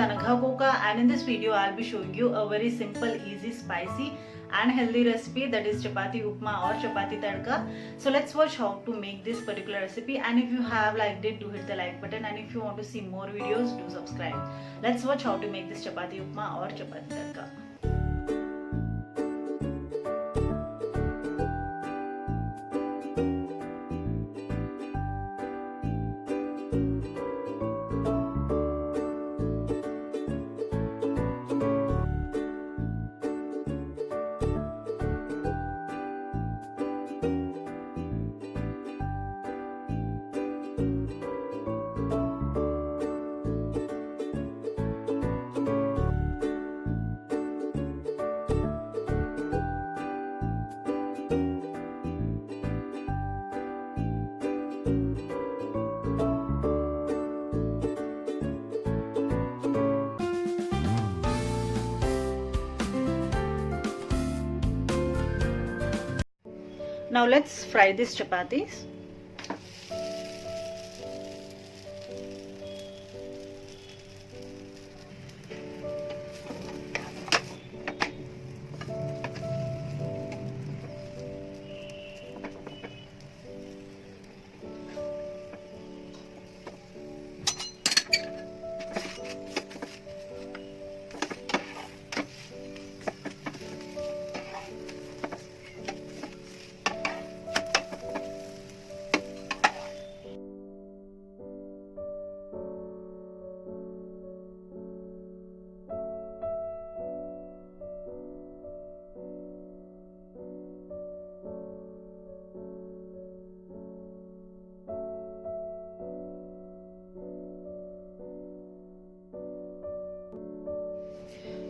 Anagha Coca, and in this video I'll be showing you a very simple, easy, spicy and healthy recipe, that is Chapathi Upma or Chapathi Tadka. So let's watch how to make this particular recipe, and if you have liked it, do hit the like button, and if you want to see more videos, do subscribe. Let's watch how to make this Chapathi Upma or Chapathi Tadka. Now let's fry these chapatis.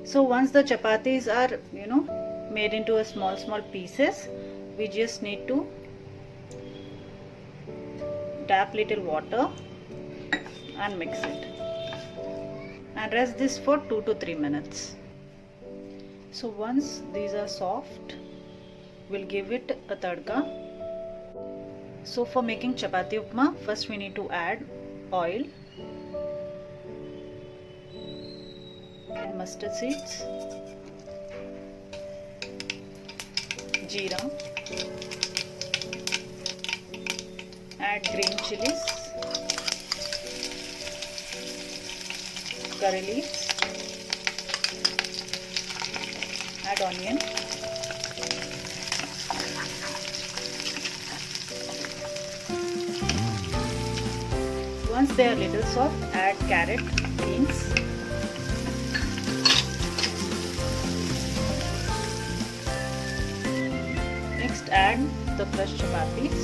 So once the chapatis are made into a small pieces, we just need to dab little water and mix it and rest this for 2 to 3 minutes. So once these are soft, we'll give it a tadka. So for making chapati upma, first we need to add oil and mustard seeds, jeera, add green chilies, curry leaves, add onion, once they are little soft, add carrot, beans, next add the crushed chapatis,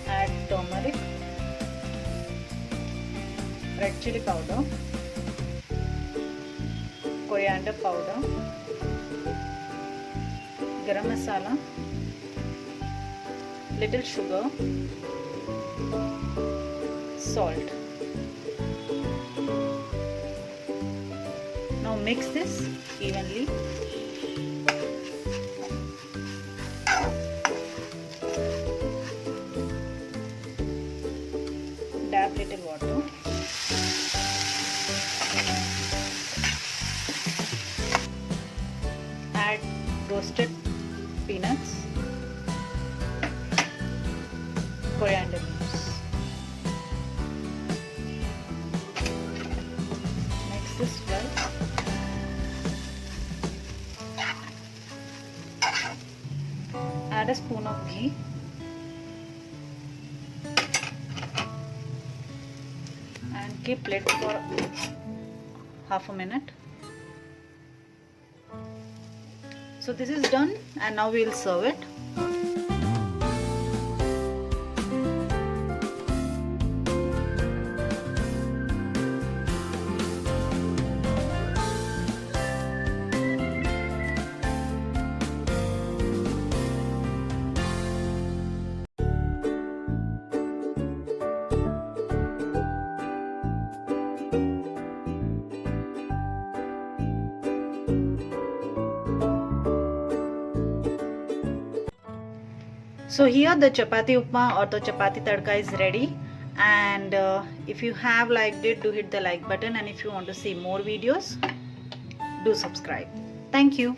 add turmeric, red chili powder, coriander powder, garam masala, little sugar, salt. Now mix this evenly. Dab little water. Add roasted peanuts, coriander leaves. Mix this well. Add a spoon of ghee. And keep lid for half a minute. So this is done, and now we will serve it. So here the chapati upma or the chapati tadka is ready, and if you have liked it, do hit the like button, and if you want to see more videos, do subscribe. Thank you.